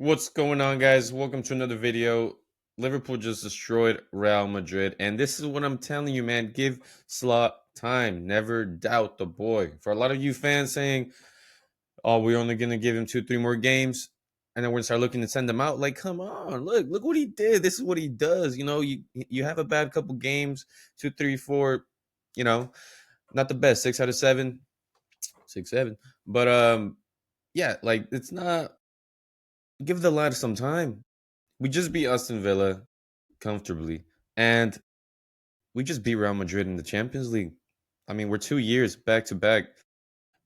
What's going on, guys? Welcome to another video. Liverpool just destroyed Real Madrid, and this is what I'm telling you, man. Give Slot time. Never doubt the boy. For a lot of you fans saying, "Oh, we're only gonna give him 2, 3 more games," and then we're gonna start looking to send him out. Like, come on, look what he did. This is what he does. You have a bad couple games, 2, 3, 4. You know, not the best. 6 out of 7, 6, 7. But yeah, like it's not. Give the lad some time. We just beat Aston Villa comfortably, and we just beat Real Madrid in the Champions League. I mean, we're 2 years back to back.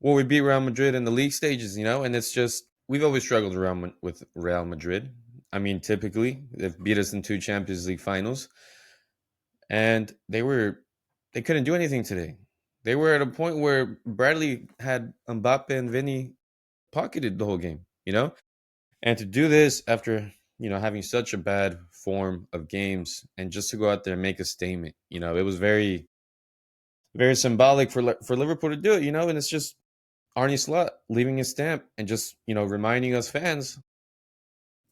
Well, we beat Real Madrid in the league stages, and it's just we've always struggled around with Real Madrid. I mean, typically they've beat us in 2 Champions League finals, and they couldn't do anything today. They were at a point where Bradley had Mbappe and Vinny pocketed the whole game, And to do this after, having such a bad form of games and just to go out there and make a statement, it was very, very symbolic for Liverpool to do it, and it's just Arnie Slot leaving his stamp and just, reminding us fans,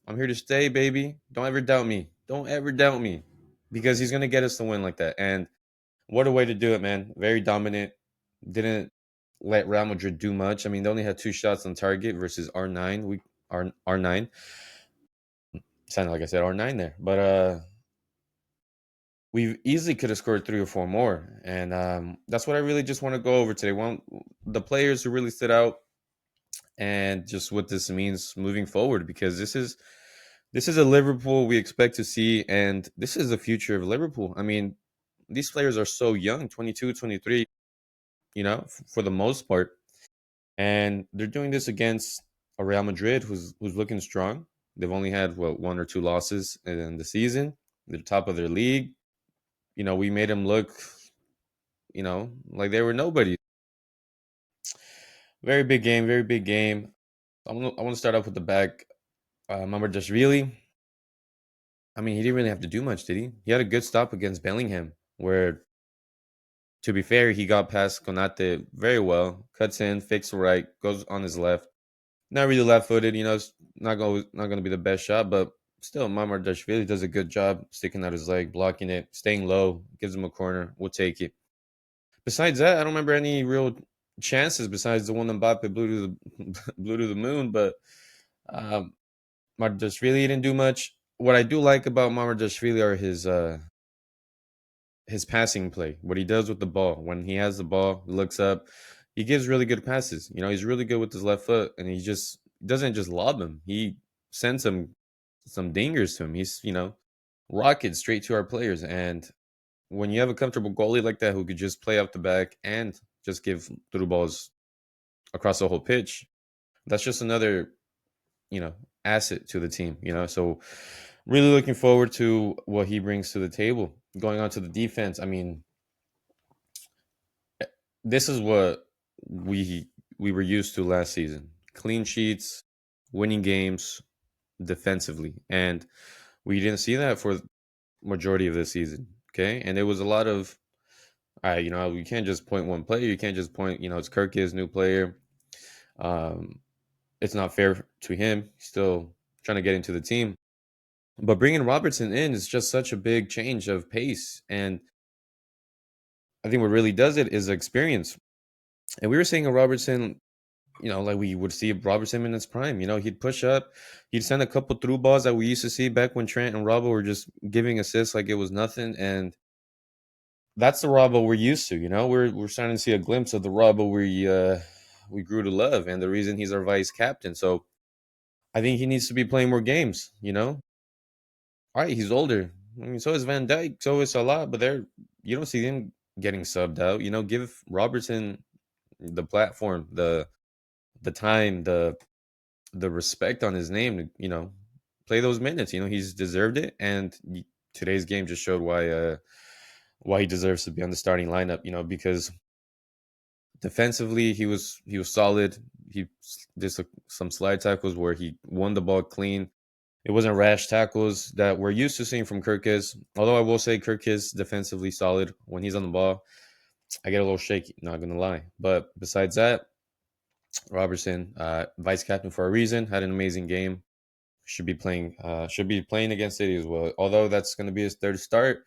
I'm here to stay, baby. Don't ever doubt me. Don't ever doubt me because he's going to get us the win like that. And what a way to do it, man. Very dominant. Didn't let Real Madrid do much. I mean, they only had 2 shots on target versus R9. R9. Sounded like I said R9 there. But we easily could have scored 3 or 4 more. And that's what I really just want to go over today. One, the players who really stood out and just what this means moving forward, because this is a Liverpool we expect to see, and this is the future of Liverpool. I mean, these players are so young, 22, 23, for the most part. And they're doing this against a Real Madrid who's looking strong. They've only had 1 or 2 losses in the season. They're top of their league. We made them look, like they were nobody. Very big game, very big game. I want to start off with the back. Mamardashvili. I mean, he didn't really have to do much, did he? He had a good stop against Bellingham, where, to be fair, he got past Konate very well. Cuts in, fakes right, goes on his left. Not really left-footed, it's not going to be the best shot, but still, Mamardashvili does a good job sticking out his leg, blocking it, staying low, gives him a corner. We'll take it. Besides that, I don't remember any real chances besides the one Mbappe blew to the blew to the moon. But um, Mamardashvili didn't do much. What I do like about Mamardashvili are his passing play. What he does with the ball when he has the ball, he looks up. He gives really good passes. He's really good with his left foot, and he just doesn't just lob them. He sends some dingers to him. He's rockets straight to our players. And when you have a comfortable goalie like that who could just play up the back and just give through balls across the whole pitch, that's just another asset to the team. So really looking forward to what he brings to the table. Going on to the defense, I mean, this is what we were used to last season: clean sheets, winning games defensively, and we didn't see that for majority of the season. Okay, and it was a lot of, all right, you can't just point one player. You can't just point, it's Kirk's new player. Um, it's not fair to him. He's still trying to get into the team. But bringing Robertson in is just such a big change of pace. And I think what really does it is experience. And we were seeing a Robertson, like we would see Robertson in his prime. He'd push up, he'd send a couple through balls that we used to see back when Trent and Robbo were just giving assists like it was nothing. And that's the Robbo we're used to. We're starting to see a glimpse of the Robbo we grew to love, and the reason he's our vice captain. So I think he needs to be playing more games. All right, he's older. I mean, so is Van Dijk, so is Salah, but you don't see him getting subbed out. Give Robertson the platform, the time, the respect on his name to, play those minutes. He's deserved it, and today's game just showed why he deserves to be on the starting lineup. Because defensively he was solid. He did some slide tackles where he won the ball clean. It wasn't rash tackles that we're used to seeing from Kirkis. Although I will say Kirkis defensively solid when he's on the ball. I get a little shaky, not gonna lie. But besides that, Robertson, vice captain for a reason, had an amazing game. should be playing against City as well. Although that's going to be his third start,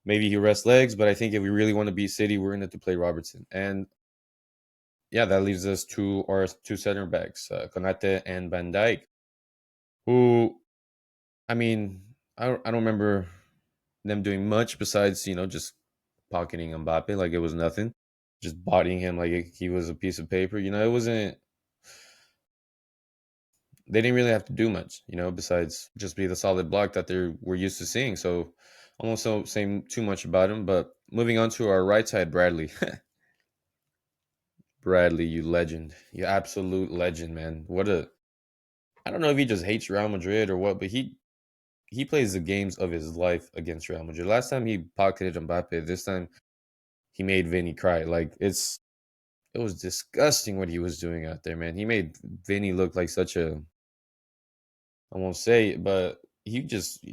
maybe he rests legs. But I think if we really want to beat City, we're going to have to play Robertson. And yeah, that leaves us to our two center backs, Konate and Van Dijk, who I mean, I don't remember them doing much besides just pocketing Mbappe like it was nothing, just bodying him like he was a piece of paper. It wasn't. They didn't really have to do much, besides just be the solid block that we're used to seeing. So almost don't say too much about him. But moving on to our right side, Bradley. Bradley, you legend, you absolute legend, man. What a I don't know if he just hates Real Madrid or what, but he plays the games of his life against Real Madrid. Last time he pocketed Mbappe. This time he made Vinny cry. Like it was disgusting what he was doing out there, man. He made Vinny look like such a I won't say it, but he just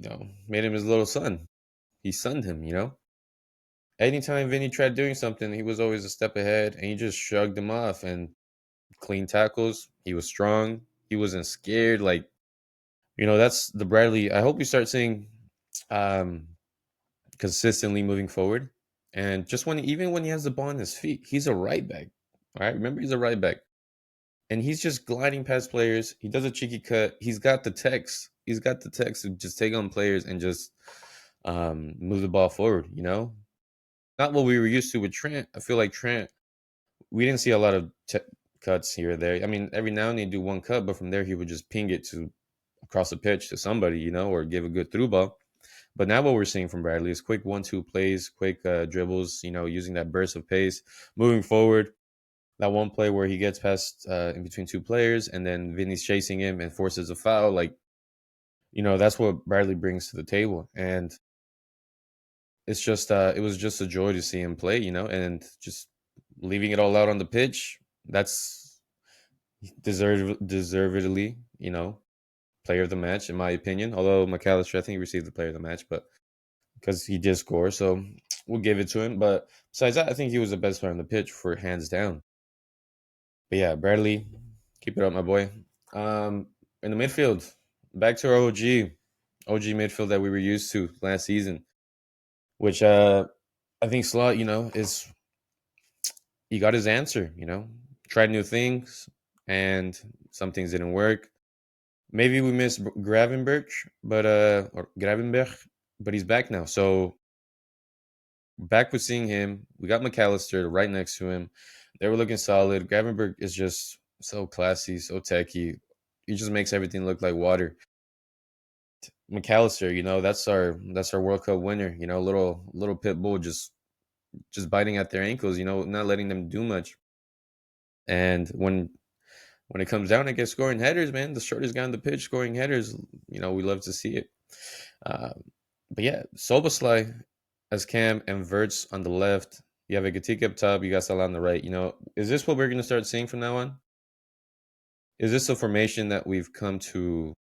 made him his little son. He sunned him. Anytime Vinny tried doing something, he was always a step ahead, and he just shrugged him off and clean tackles. He was strong. He wasn't scared. Like that's the Bradley. I hope we start seeing um, consistently moving forward. And just even when he has the ball on his feet, he's a right back. All right, remember he's a right back, and he's just gliding past players. He does a cheeky cut. He's got the text. He's got the text to just take on players and just move the ball forward. Not what we were used to with Trent. I feel like Trent, we didn't see a lot of cuts here or there. I mean, every now and then he'd do one cut, but from there he would just ping it to across the pitch to somebody, or give a good through ball. But now what we're seeing from Bradley is quick 1-2 plays, quick dribbles, using that burst of pace, moving forward. That one play where he gets past in between two players and then Vinny's chasing him and forces a foul. Like, that's what Bradley brings to the table. And it was just a joy to see him play, and just leaving it all out on the pitch. That's deservedly, player of the match, in my opinion. Although McAllister, I think he received the player of the match, but because he did score, so we'll give it to him. But besides that, I think he was the best player on the pitch for hands down. But yeah, Bradley, keep it up, my boy. In the midfield, back to our OG midfield that we were used to last season, which I think Slot, is he got his answer. Tried new things, and some things didn't work. Maybe we missed Gravenberch, or Gravenberch, but he's back now. So back with seeing him. We got McAllister right next to him. They were looking solid. Gravenberch is just so classy, so techy. He just makes everything look like water. McAllister, that's our World Cup winner. Little pit bull just biting at their ankles. Not letting them do much. And when it comes down, I guess scoring headers, man, the shortest guy on the pitch scoring headers. We love to see it. Uh, but yeah, Soboslai as Cam and Verts on the left. You have a Gatika up top. You got Salah on the right. Is this what we're going to start seeing from now on? Is this a formation that we've come to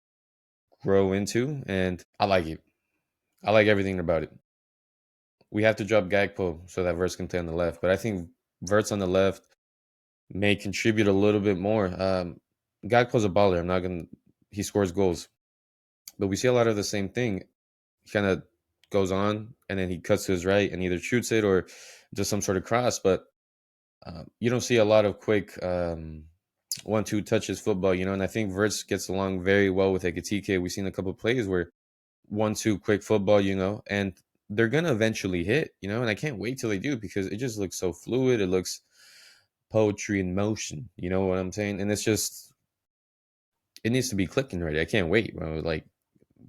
grow into? And I like it. I like everything about it. We have to drop Gakpo so that Verts can play on the left. But I think Verts on the left may contribute a little bit more. Gakpo's a baller. I'm not going to, he scores goals. But we see a lot of the same thing. He kind of goes on and then he cuts to his right and either shoots it or does some sort of cross. But you don't see a lot of quick 1-2 touches football, and I think Verts gets along very well with Ekitike. We've seen a couple of plays where 1-2 quick football, and they're gonna eventually hit, and I can't wait till they do because it just looks so fluid. It looks poetry in motion, you know what I'm saying? And it needs to be clicking ready. I can't wait, bro. Like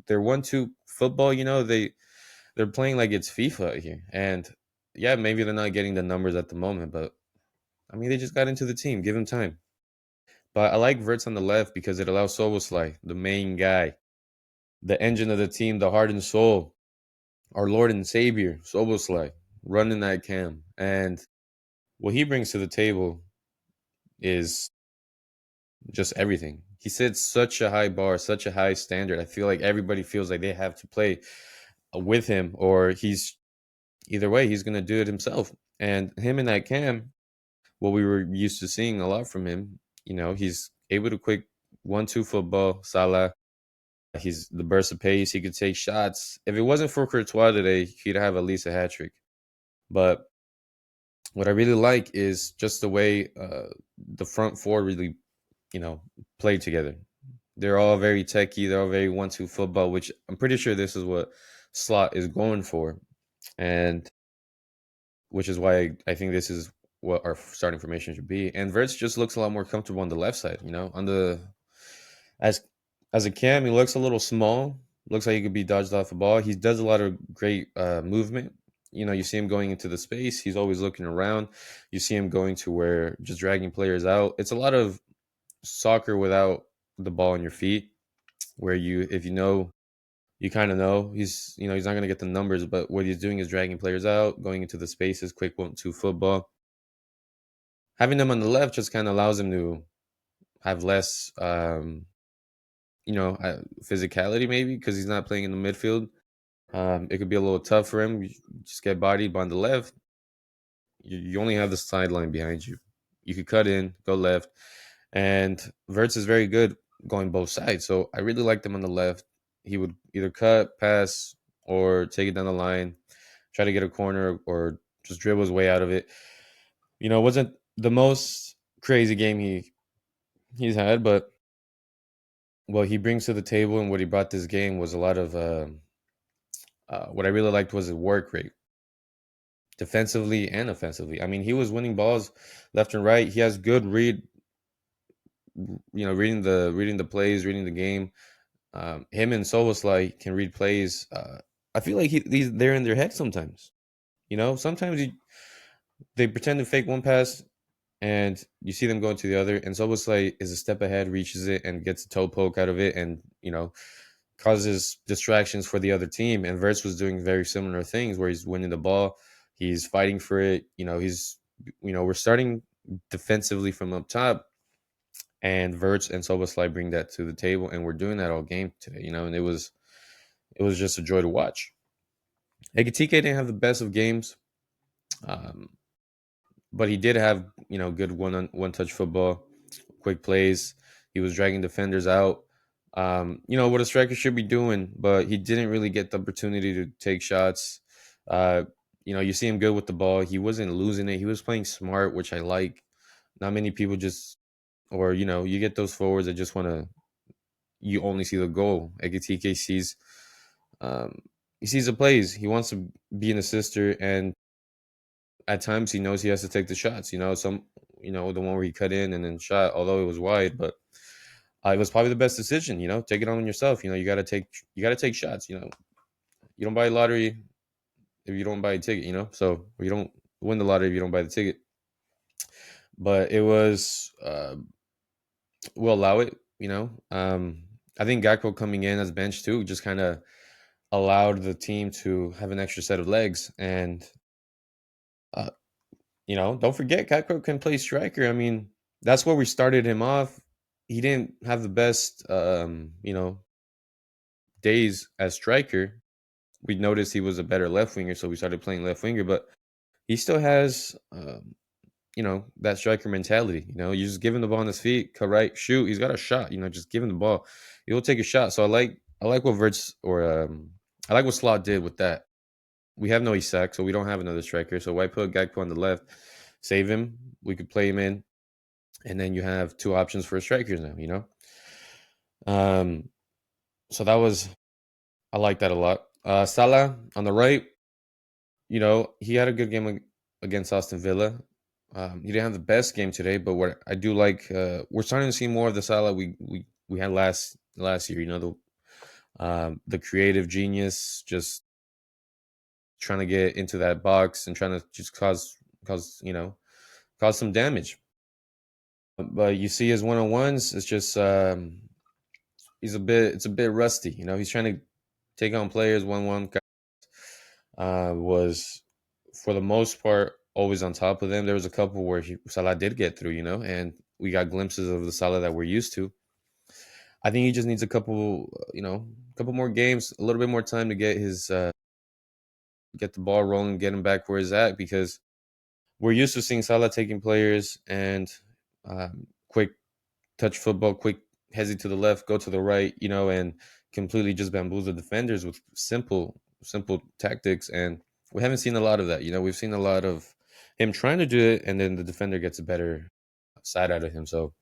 they're 1-2 football, they're playing like it's FIFA here. And yeah, maybe they're not getting the numbers at the moment, but I mean, they just got into the team. Give them time. But I like Verts on the left because it allows Soboslai, the main guy, the engine of the team, the heart and soul, our Lord and Savior, Soboslai, running that cam. And what he brings to the table is just everything. He sets such a high bar, such a high standard. I feel like everybody feels like they have to play with him, or he's either way, he's going to do it himself. And him in that cam, what we were used to seeing a lot from him, he's able to quick 1-2 football, Salah. He's the burst of pace. He could take shots. If it wasn't for Courtois today, he'd have at least a hat trick. But what I really like is just the way the front four really, you know, play together. They're all very techy. They're all very 1-2 football, which I'm pretty sure this is what Slot is going for, and which is why I think this is what our starting formation should be. And Verts just looks a lot more comfortable on the left side. You know, on the as as a cam, he looks a little small. Looks like he could be dodged off a ball. He does a lot of great movement. You know, you see him going into the space. He's always looking around. You see him going to where just dragging players out. It's a lot of soccer without the ball in your feet, where you, if you know, you kind of know he's not going to get the numbers, but what he's doing is dragging players out, going into the spaces, quick 1-2 football. Having them on the left just kind of allows him to have less, physicality maybe because he's not playing in the midfield. It could be a little tough for him. You just get bodied, but on the left, you only have the sideline behind you. You could cut in, go left, and Verts is very good going both sides. So I really liked him on the left. He would either cut, pass, or take it down the line, try to get a corner, or just dribble his way out of it. You know, it wasn't the most crazy game he's had, but what he brings to the table and what he brought this game was a lot of what I really liked was his work rate, defensively and offensively. I mean, he was winning balls left and right. He has good reading the plays, reading the game. Him and Soboslai can read plays. I feel like they're in their head sometimes. You know, sometimes they pretend to fake one pass, and you see them going to the other, and Soboslai is a step ahead, reaches it, and gets a toe poke out of it, and causes distractions for the other team. And Verts was doing very similar things where he's winning the ball, he's fighting for it. We're starting defensively from up top, and Verts and Soboslai bring that to the table, and we're doing that all game today. And it was just a joy to watch. Ekitike didn't have the best of games, um, but he did have good one touch football, quick plays. He was dragging defenders out. What a striker should be doing, but he didn't really get the opportunity to take shots. Uh, you see him good with the ball. He wasn't losing it. He was playing smart, which I like. Not many people you get those forwards that just want to, you only see the goal. Ekitike he sees the plays. He wants to be an assister, and at times he knows he has to take the shots. The one where he cut in and then shot, although it was wide, but it was probably the best decision. Take it on yourself. You got to take shots. You don't buy a lottery if you don't buy a ticket. So you don't win the lottery if you don't buy the ticket. But it was, we'll allow it. I think Gakpo coming in as bench too just kind of allowed the team to have an extra set of legs. And uh, don't forget Gakpo can play striker. I mean, that's where we started him off. He didn't have the best, days as striker. We noticed he was a better left winger, so we started playing left winger. But he still has, that striker mentality. You just give him the ball on his feet, cut right, shoot. He's got a shot. Just give him the ball. He'll take a shot. So I like what Verts I like what Slot did with that. We have no Isak, so we don't have another striker. So why put Gakpo on the left? Save him. We could play him in, and then you have two options for strikers now. Um, so I like that a lot. Salah on the right, he had a good game against Aston Villa. He didn't have the best game today, but what I do like, we're starting to see more of the Salah we had last year. The creative genius, just trying to get into that box and trying to just cause some damage. But you see his one-on-ones, it's just it's a bit rusty. He's trying to take on players one-one. Was for the most part always on top of them. There was a couple where Salah did get through, and we got glimpses of the Salah that we're used to. I think he just needs a couple more games, a little bit more time to get the ball rolling, get him back where he's at, because we're used to seeing Salah taking players and quick touch football, quick hesitate to the left, go to the right, and completely just bamboozle defenders with simple tactics. And we haven't seen a lot of that. We've seen a lot of him trying to do it, and then the defender gets a better side out of him. So,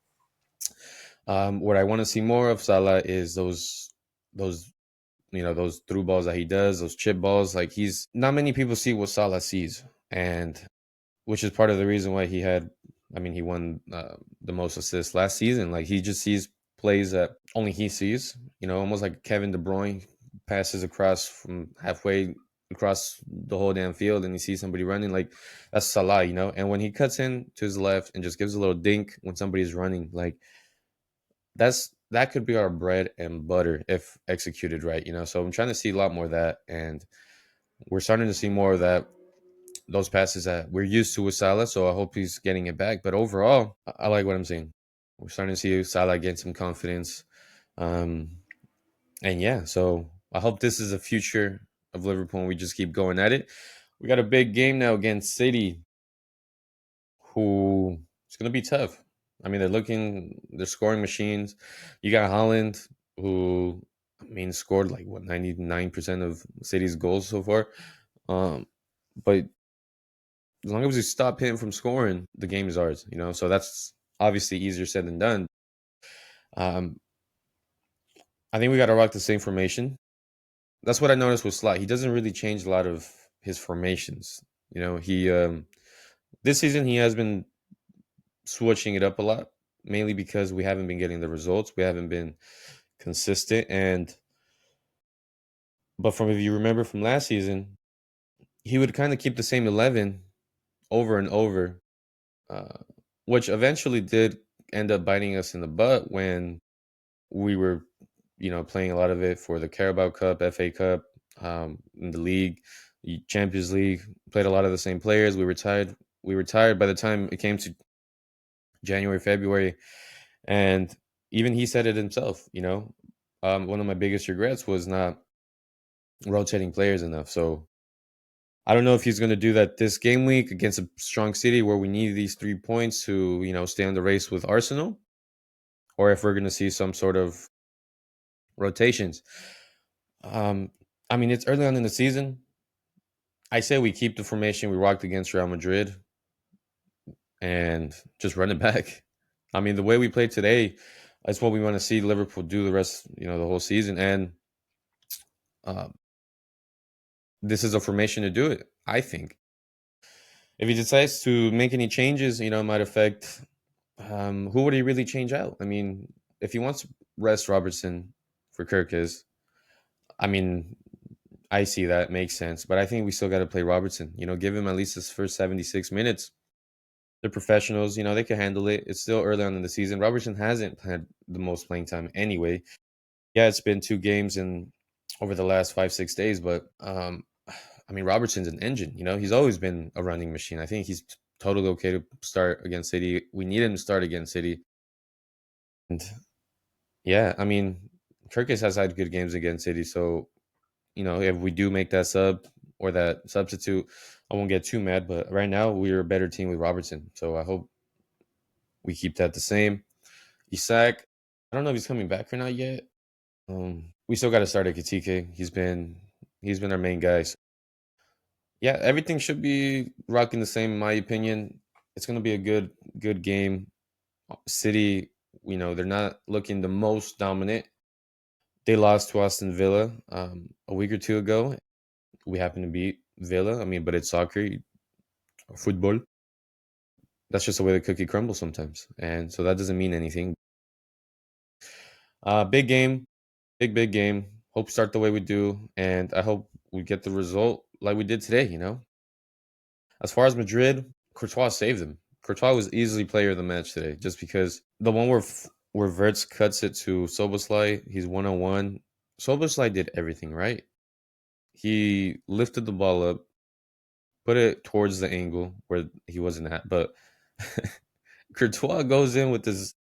what I want to see more of Salah is those those through balls that he does, those chip balls. Like, he's not many people see what Salah sees, and which is part of the reason why he won the most assists last season. Like, he just sees plays that only he sees, almost like Kevin De Bruyne passes across from halfway across the whole damn field and he sees somebody running. Like, that's Salah, and when he cuts in to his left and just gives a little dink when somebody's running, like, that could be our bread and butter if executed right, so I'm trying to see a lot more of that, and we're starting to see more of that, those passes that we're used to with Salah. So I hope he's getting it back. But overall, I like what I'm seeing. We're starting to see Salah gain some confidence. Um, and yeah, so I hope this is a future of Liverpool and we just keep going at it. We got a big game now against City, who it's going to be tough. I mean, they're scoring machines. You got Holland, who, scored like what, 99% of City's goals so far. But as long as we stop him from scoring, the game is ours, So that's obviously easier said than done. Um, I think we got to rock the same formation. That's what I noticed with Slot. He doesn't really change a lot of his formations. He this season he has been switching it up a lot, mainly because we haven't been getting the results. We haven't been consistent, but from if you remember from last season, he would kind of keep the same 11 over and over, uh, which eventually did end up biting us in the butt when we were, playing a lot of it for the Carabao Cup, FA Cup, in the league, Champions League. Played a lot of the same players. We were tired. We were tired by the time it came to January, February, and even he said it himself. One of my biggest regrets was not rotating players enough. So I don't know if he's going to do that this game week against a strong City where we need these 3 points to, stay on the race with Arsenal, or if we're going to see some sort of rotations. Um, it's early on in the season. I say we keep the formation we rocked against Real Madrid and just run it back. The way we played today, that's what we want to see Liverpool do the rest, the whole season. And uh, this is a formation to do it, I think. If he decides to make any changes, it might affect who would he really change out? If he wants to rest Robertson for Kirkis, I mean, I see that makes sense, but I think we still got to play Robertson. Give him at least his first 76 minutes. They're professionals. They can handle it. It's still early on in the season. Robertson hasn't had the most playing time anyway. Yeah, it's been 2 games in over the last 5-6 days, but Robertson's an engine. He's always been a running machine. I think he's totally okay to start against City. We need him to start against City, and yeah, Kirkis has had good games against City, so if we do make that sub or that substitute, I won't get too mad. But right now, we're a better team with Robertson. So I hope we keep that the same. Isak, I don't know if he's coming back or not yet. We still got to start at Katike. He's been our main guy. So yeah, everything should be rocking the same, in my opinion. It's gonna be a good game. City, they're not looking the most dominant. They lost to Aston Villa a week or two ago. We happen to beat Villa. But it's soccer, football. That's just the way the cookie crumbles sometimes, and so that doesn't mean anything. Big game, big game. Hope start the way we do, and I hope we get the result like we did today. As far as Madrid, Courtois saved them. Courtois was easily player of the match today, just because the one where Verts cuts it to Soboslai, he's 1-on-1. Soboslai did everything right. He lifted the ball up, put it towards the angle where he wasn't at, but Courtois goes in with his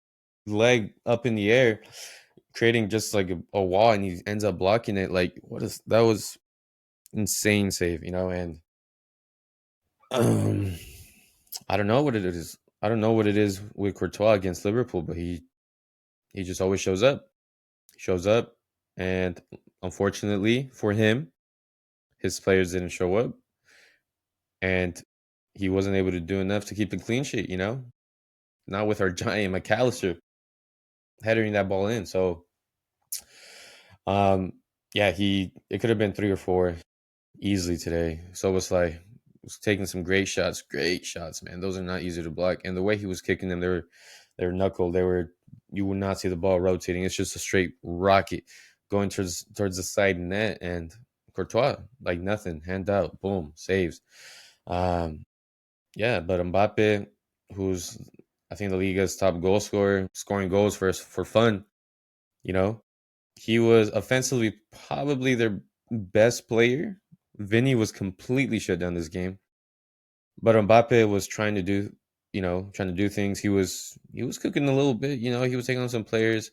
leg up in the air, creating just like a wall, and he ends up blocking it. Like, that was insane save, and um, I don't know what it is. I don't know what it is with Courtois against Liverpool, but He just always shows up. Shows up, and unfortunately for him, his players didn't show up, and he wasn't able to do enough to keep the clean sheet. Not with our giant McAllister headering that ball in. So, um, yeah, it could have been 3 or 4 easily today. So was taking some great shots, man. Those are not easy to block. And the way he was kicking them, they were knuckle. You would not see the ball rotating. It's just a straight rocket going towards the side net, and Courtois, like nothing, hand out, boom, saves. Um, yeah, but Mbappe, who's I think the Liga's top goal scorer, scoring goals for fun, you know, he was offensively probably their best player. Vinny was completely shut down this game, but Mbappe was trying to do things. He was cooking a little bit. He was taking on some players,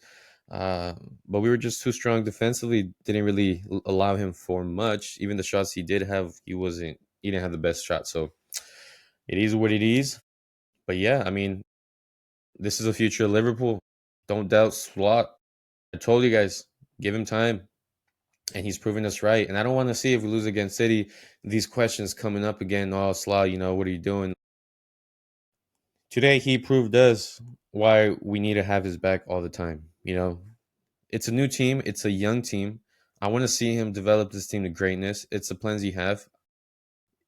uh, but we were just too strong defensively. Didn't really allow him for much. Even the shots he did have, he didn't have the best shot. So it is what it is. But yeah, I mean, this is the future of Liverpool. Don't doubt Slot. I told you guys, give him time. And he's proving us right. And I don't want to see if we lose against City, these questions coming up again. Oh, Slot, what are you doing? Today, he proved us why we need to have his back all the time. It's a new team, it's a young team. I want to see him develop this team to greatness. It's the plans he have.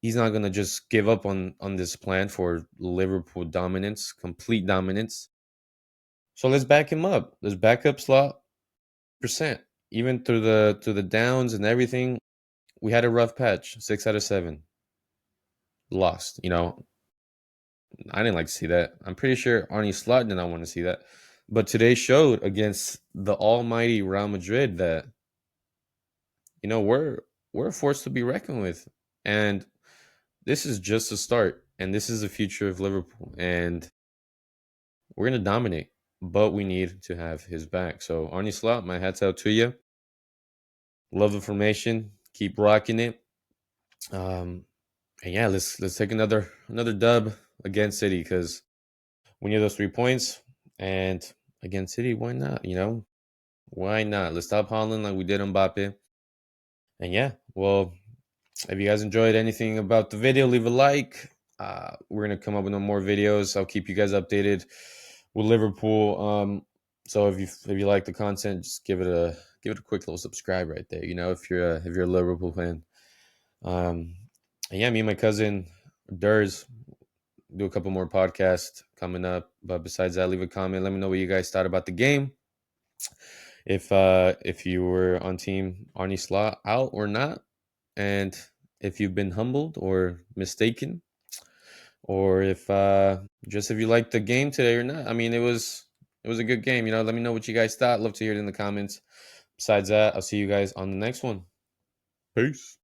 He's not going to just give up on this plan for Liverpool dominance, complete dominance. So let's back him up. Let's back up Slot percent. Even through the downs and everything, we had a rough patch. 6 out of 7 lost. I didn't like to see that. I'm pretty sure Arnie Slot did not want to see that. But today showed against the almighty Real Madrid that we're a force to be reckoned with, and this is just a start. And this is the future of Liverpool, and we're gonna dominate. But we need to have his back. So Arnie Slot, my hats out to you. Love the formation. Keep rocking it. Um, and yeah, let's take another dub against City because we need those 3 points. And against City, why not? Why not? Let's stop Holland like we did on Mbappe. And yeah, well, if you guys enjoyed anything about the video, leave a like. We're gonna come up with no more videos. I'll keep you guys updated with Liverpool. So if you like the content, just give it a quick little subscribe right there. If you're a Liverpool fan. And yeah, me and my cousin Durs do a couple more podcasts coming up. But besides that, leave a comment. Let me know what you guys thought about the game. If you were on team Arnie Slot out or not, and if you've been humbled or mistaken, or if you liked the game today or not. I mean, it was a good game. Let me know what you guys thought. Love to hear it in the comments. Besides that, I'll see you guys on the next one. Peace.